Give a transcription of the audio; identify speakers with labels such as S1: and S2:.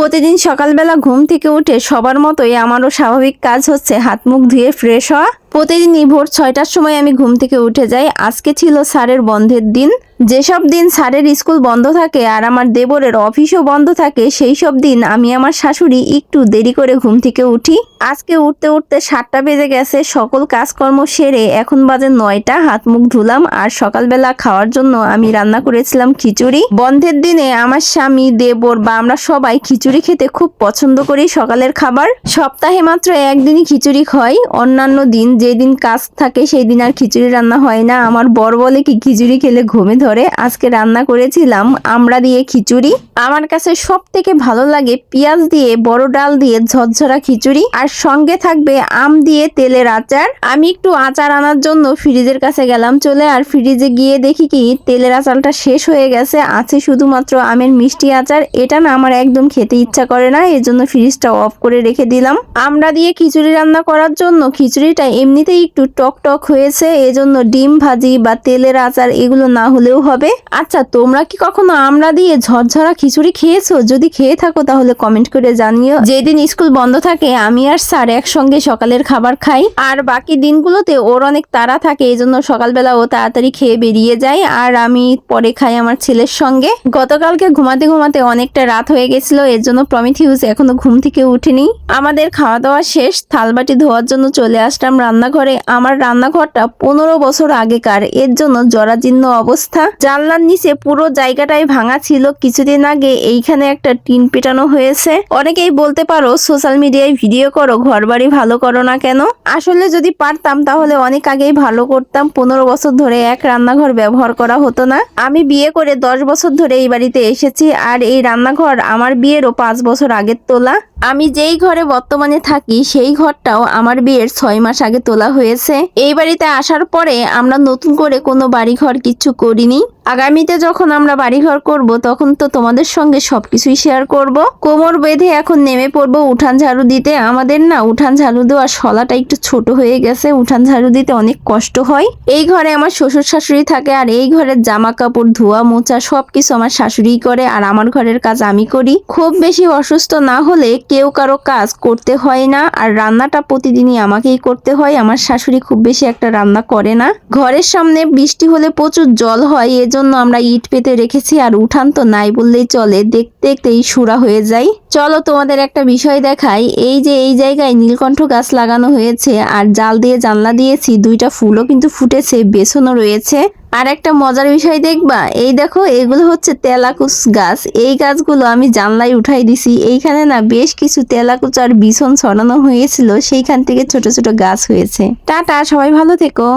S1: প্রতিদিন সকালবেলা ঘুম থেকে উঠে সবার মতোই আমারও স্বাভাবিক কাজ হচ্ছে হাত মুখ ধুয়ে ফ্রেশ হওয়া। প্রতিদিনই ভোর 6টার সময় আমি ঘুম থেকে উঠে যাই। আজকে ছিল স্যারের বন্ধের দিন। যেসব দিন স্যারের স্কুল বন্ধ থাকে আর আমার দেবরের অফিসও বন্ধ থাকে, সেই সব দিন আমি আমার শাশুড়ি একটু দেরি করে ঘুম থেকে উঠি। আজকে উঠতে উঠতে 7টা বেজে গেছে। সকল কাজকর্ম সেরে এখন বাজে 9টা। হাত মুখ ধুলাম আর সকালবেলা খাওয়ার জন্য আমি রান্না করেছিলাম খিচুড়ি। বন্ধের দিনে আমার স্বামী, দেবর বা আমরা সবাই খিচুড়ি খেতে খুব পছন্দ করি। সকালের খাবার সপ্তাহে মাত্র একদিনই খিচুড়ি খাই। অন্যান্য দিন যেদিন কাজ থাকে সেই দিন আর খিচুড়ি রান্না হয় না। আমার বর বলে কি খিচুড়ি খেলে ঘুমে ধরে। আজকে রান্না করেছিলাম আমড়া দিয়ে খিচুড়ি। আমার কাছে সব থেকে ভালো লাগে পেঁয়াজ দিয়ে বড় ডাল দিয়ে ঝরঝরা খিচুড়ি, আর সঙ্গে থাকবে আম দিয়ে তেলের আচার। আমি একটু আচার আনার জন্য ফ্রিজের কাছে গেলাম চলে, আর ফ্রিজে গিয়ে দেখি কি তেলের আচারটা শেষ হয়ে গেছে। আছে শুধুমাত্র আমের মিষ্টি আচার। এটা না আমার একদম খেতে ইচ্ছা করে না, এজন্য ফ্রিজটা অফ করে রেখে দিলাম। আমড়া দিয়ে খিচুড়ি রান্না করার জন্য খিচুড়িটা এমনিতেই একটু টক টক হয়েছে, এজন্য ডিম ভাজি বা তেলের আচার এগুলো না হলেও হবে। আচ্ছা, তোমরা কি কখনো আমড়া দিয়ে ঝরঝরা খিচুড়ি খেয়েছো? যদি খেয়ে থাকো তাহলে কমেন্ট করে জানিও। যেদিন স্কুল বন্ধ থাকে আমি আর স্যার একসঙ্গে সকালের খাবার খাই, আর বাকি দিনগুলোতে ওর অনেক তাড়া থাকে, এজন্য সকালবেলা ও তাড়াতাড়ি খেয়ে বেরিয়ে যায় আর আমি পরে খাই আমার ছেলের সঙ্গে। গতকালকে ঘুমাতে ঘুমাতে অনেকটা রাত হয়ে গেছিল, এর জন্য প্রমিথিউস এখনো ঘুম থেকে উঠেনি। আমাদের খাওয়া দাওয়া শেষ, থালবাটি ধোয়ার জন্য চলে আসলাম রান্নাঘরে। আমার রান্নাঘরটা 15 বছর আগেকার, এর জন্য জরাজীর্ণ অবস্থা। জানলার নিচে পুরো জায়গাটাই ভাঙা ছিল। কিছুদিন আগে এইখানে একটা টিন পেটানো হয়েছে। অনেকেই বলতে পারো সোশ্যাল মিডিয়ায় ভিডিও করো, ঘর বাড়ি ভালো করো না কেন? আসলে যদি পারতাম তাহলে অনেক আগেই ভালো করতাম। 15 বছর ধরে এক রান্নাঘর ব্যবহার করা হতো না। আমি বিয়ে করে 10 বছর ধরে এই বাড়িতে এসেছি, আর এই রান্নাঘর আমার বিয়েরও 5 বছর আগের তোলা। আমি যেই ঘরে বর্তমানে থাকি সেই ঘরটাও আমার বিয়ের 6 মাস আগে তোলা হয়েছে। এই বাড়িতে আসার পরে আমরা নতুন করে কোনো বাড়িঘর কিচ্ছু করিনি। আগামীতে যখন আমরা বাড়িঘর করব তখন তো তোমাদের সঙ্গে সবকিছুই শেয়ার করব। কোমর বেঁধে এখন নেমে পড়বো উঠান ঝাড়ু দিতে। আমাদের না উঠান ঝাড়ু দেওয়ার শলাটা একটু ছোট হয়ে গেছে, উঠান ঝাড়ু দিতে অনেক কষ্ট হয়। এই ঘরে আমার শ্বশুর শাশুড়ি থাকে, আর এই ঘরের জামা কাপড় ধোয়া মোছা সবকিছু আমার শাশুড়িই করে, আর আমার ঘরের কাজ আমি করি। খুব বেশি অসুস্থ না হলে কেউ কারো কাজ করতে হয় না, আর রান্নাটা প্রতিদিনই আমাকেই করতে হয়। আমার শাশুড়ি খুব বেশি একটা রান্না করে না। ঘরের সামনে বৃষ্টি হলে প্রচুর জল হয়, এজন্য আমরা ইট পেতে রেখেছি, আর উঠান তো নাই বললেই চলে। দেখতে দেখতেই সুরা হয়ে যায়। চলো তোমাদের একটা বিষয় দেখাই। এই যে এই জায়গায় নীলকণ্ঠ গাছ লাগানো হয়েছে, আর জাল দিয়ে জানলা দিয়েছি। 2টা ফুলও কিন্তু ফুটেছে, বেসনও রয়েছে। আর একটা মজার বিষয় দেখবা, এই দেখো এগুলো হচ্ছে তেলাকুচ গাছ। এই গাছগুলো আমি জানলায় উঠাই দিছি। এইখানে না বেশ কিছু তেলাকুচ আর বিছন ছড়ানো হয়েছিল, সেইখান থেকে ছোট ছোট গাছ হয়েছে। টাটা, সবাই ভালো থেকো।